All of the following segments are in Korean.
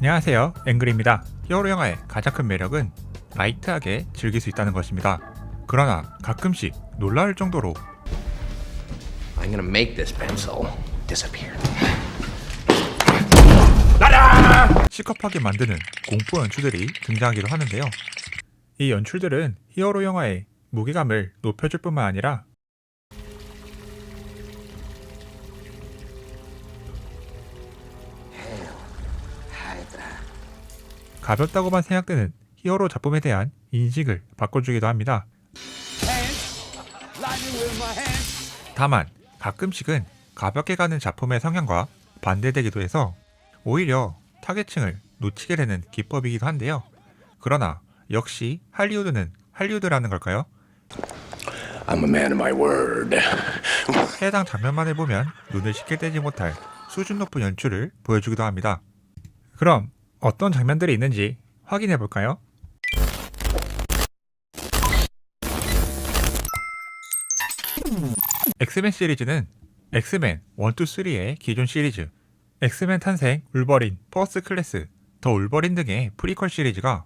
안녕하세요, 앵글입니다. 히어로 영화의 가장 큰 매력은 라이트하게 즐길 수 있다는 것입니다. 그러나 가끔씩 놀라울 정도로 I'm gonna make this pencil disappear. 시겁하게 만드는 공포 연출들이 등장하기도 하는데요. 이 연출들은 히어로 영화의 무게감을 높여줄 뿐만 아니라 가볍다고만 생각되는 히어로 작품에 대한 인식을 바꿔주기도 합니다. 다만 가끔씩은 가볍게 가는 작품의 성향과 반대되기도 해서 오히려 타겟층을 놓치게 되는 기법이기도 한데요. 그러나 역시 할리우드는 할리우드라는 걸까요? I'm a man of my word. 해당 장면만을 보면 눈을 쉽게 떼지 못할 수준 높은 연출을 보여주기도 합니다. 그럼 어떤 장면들이 있는지 확인해 볼까요? 엑스맨 시리즈는 엑스맨 1, 2, 3의 기존 시리즈, 엑스맨 탄생, 울버린, 퍼스트 클래스, 더 울버린 등의 프리퀄 시리즈가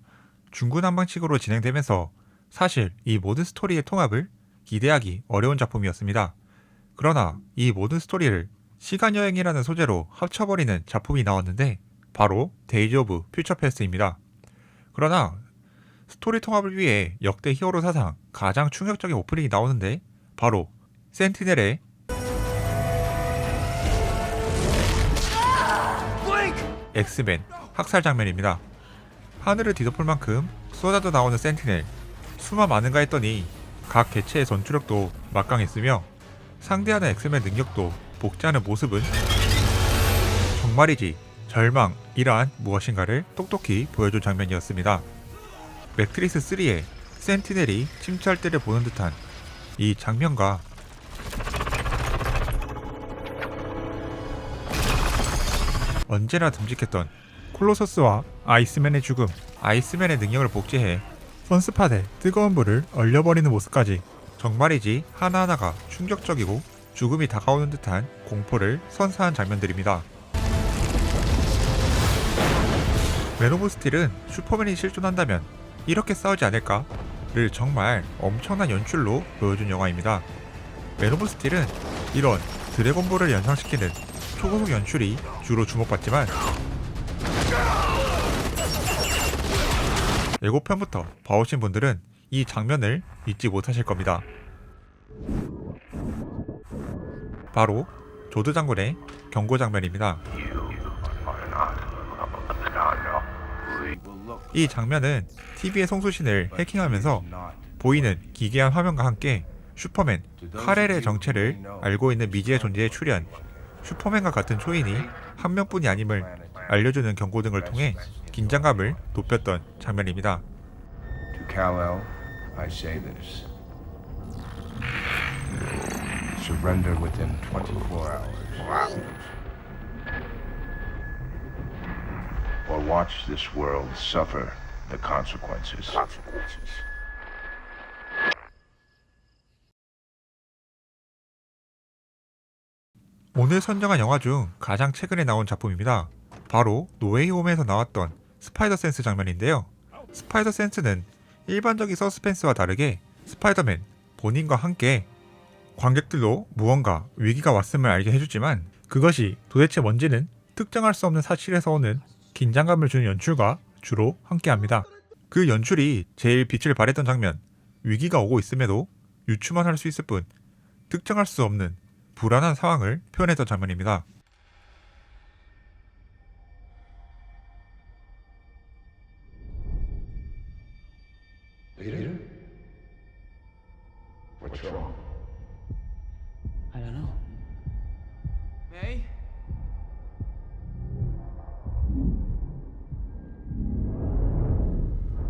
중구난방식으로 진행되면서 사실 이 모든 스토리의 통합을 기대하기 어려운 작품이었습니다. 그러나 이 모든 스토리를 시간여행이라는 소재로 합쳐버리는 작품이 나왔는데 바로 데이즈 오브 퓨처 패스트입니다. 그러나 스토리 통합을 위해 역대 히어로 사상 가장 충격적인 오프닝이 나오는데 바로 센티넬의 엑스맨 학살 장면입니다. 하늘을 뒤덮을 만큼 쏟아져 나오는 센티넬, 수마 많은가 했더니 각 개체의 전투력도 막강했으며 상대하는 엑스맨 능력도 복제하는 모습은 정말이지 절망이란 무엇인가를 똑똑히 보여준 장면이었습니다. 매트릭스 3의 센티넬이 침투할 때를 보는 듯한 이 장면과 언제나 듬직했던 콜로서스와 아이스맨의 죽음, 아이스맨의 능력을 복제해 선스팟에 뜨거운 불을 얼려버리는 모습까지 정말이지 하나하나가 충격적이고 죽음이 다가오는 듯한 공포를 선사한 장면들입니다. 맨 오브 스틸은 슈퍼맨이 실존한다면 이렇게 싸우지 않을까를 정말 엄청난 연출로 보여준 영화입니다. 맨 오브 스틸은 이런 드래곤볼을 연상시키는 초고속 연출이 주로 주목받지만 예고편부터 봐오신 분들은 이 장면을 잊지 못하실 겁니다. 바로 조드 장군의 경고 장면입니다. 이 장면은 TV의 송수신을 해킹하면서 보이는 기괴한 화면과 함께 슈퍼맨 칼-엘의 정체를 알고 있는 미지의 존재의 출현, 슈퍼맨과 같은 초인이 한 명뿐이 아님을 알려주는 경고 등을 통해 긴장감을 높였던 장면입니다. To Kal-El, I say this. Surrender within 24 hours. Or watch this world suffer the consequences. 오늘 선정한 영화 중 가장 최근에 나온 작품입니다. 바로 노웨이 홈에서 나왔던 스파이더 센스 장면인데요. 스파이더 센스는 일반적인 서스펜스와 다르게 스파이더맨 본인과 함께 관객들도 무언가 위기가 왔음을 알게 해주지만 그것이 도대체 뭔지는 특정할 수 없는 사실에서 오는 긴장감을 주는 연출과 주로 함께합니다. 그 연출이 제일 빛을 발했던 장면, 위기가 오고 있음에도 유추만 할 수 있을 뿐 특정할 수 없는 불안한 상황을 표현했던 장면입니다. Peter? What's wrong? I don't know. May?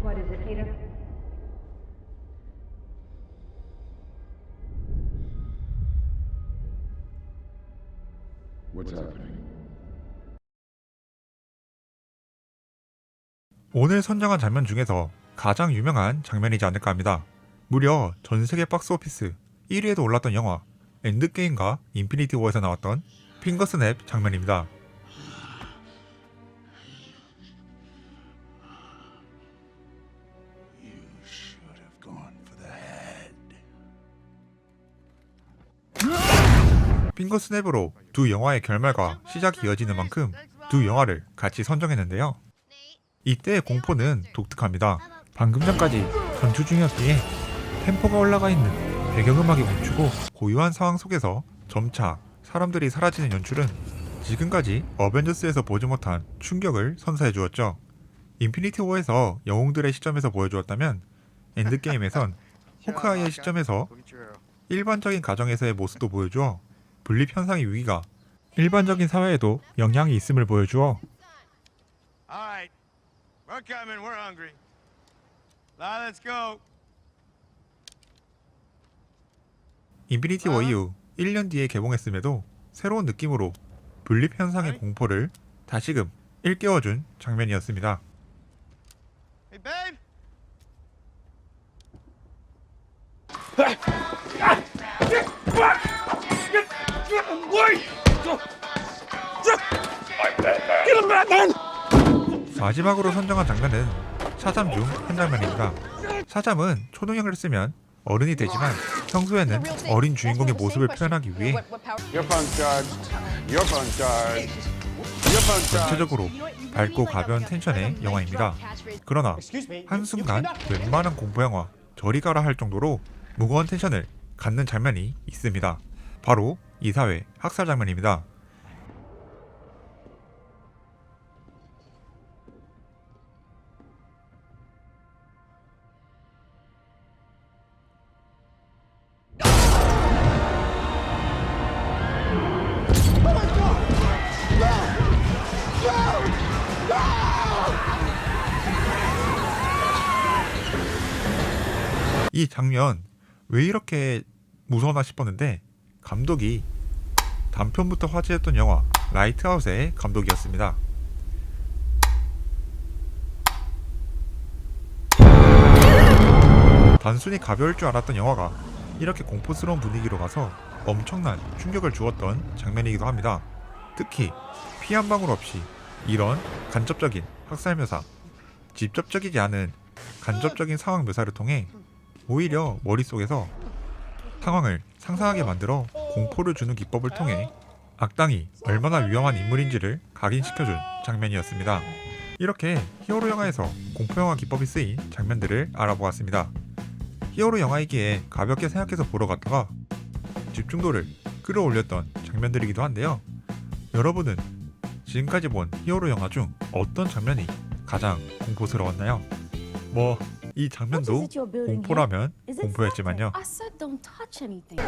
What is it, Peter? What's happening? 오늘 선정한 장면 중에서 가장 유명한 장면이지 않을까 합니다. 무려 전세계 박스오피스 1위에도 올랐던 영화 엔드게임과 인피니티 워에서 나왔던 핑거스냅 장면입니다. 핑거 스냅으로 두 영화의 결말과 시작이 이어지는 만큼 두 영화를 같이 선정했는데요. 이때의 공포는 독특합니다. 방금 전까지 전투 중이었기에 템포가 올라가 있는 배경음악이 멈추고 고요한 상황 속에서 점차 사람들이 사라지는 연출은 지금까지 어벤져스에서 보지 못한 충격을 선사해 주었죠. 인피니티 워에서 영웅들의 시점에서 보여주었다면 엔드게임에선 호크아이의 시점에서 일반적인 가정에서의 모습도 보여주어 분립 현상의 위기가 일반적인 사회에도 영향이 있음을 보여주어 All right. We're coming. We're hungry. Now let's go. 인피니티 워 이후 1년 뒤에 개봉했음에도 새로운 느낌으로 분립 현상의 공포를 다시금 일깨워준 장면이었습니다. Hey, babe. 마지막으로 선정한 장면은 샤잠 중 한 장면입니다. 샤잠은 초능력을 쓰면 어른이 되지만 평소에는 어린 주인공의 모습을 표현하기 위해 Your phone charged. Your phone charged. Your phone charged. 전체적으로 밝고 가벼운 텐션의 영화입니다. 그러나 한순간 웬만한 공포영화 저리 가라 할 정도로 무거운 텐션을 갖는 장면이 있습니다. 바로 이사회 학살 장면입니다. 이 장면 왜 이렇게 무서워나 싶었는데 감독이 단편부터 화제였던 영화 라이트하우스의 감독이었습니다. 단순히 가벼울 줄 알았던 영화가 이렇게 공포스러운 분위기로 가서 엄청난 충격을 주었던 장면이기도 합니다. 특히 피 한 방울 없이 이런 간접적인 학살 묘사, 직접적이지 않은 간접적인 상황 묘사를 통해 오히려 머릿속에서 상황을 상상하게 만들어 공포를 주는 기법을 통해 악당이 얼마나 위험한 인물인지를 각인시켜준 장면이었습니다. 이렇게 히어로 영화에서 공포 영화 기법이 쓰인 장면들을 알아보았습니다. 히어로 영화이기에 가볍게 생각해서 보러 갔다가 집중도를 끌어올렸던 장면들이기도 한데요. 여러분은 지금까지 본 히어로 영화 중 어떤 장면이 가장 공포스러웠나요? 뭐 이 장면도 공포라면 공포였지만요. I said don't touch anything.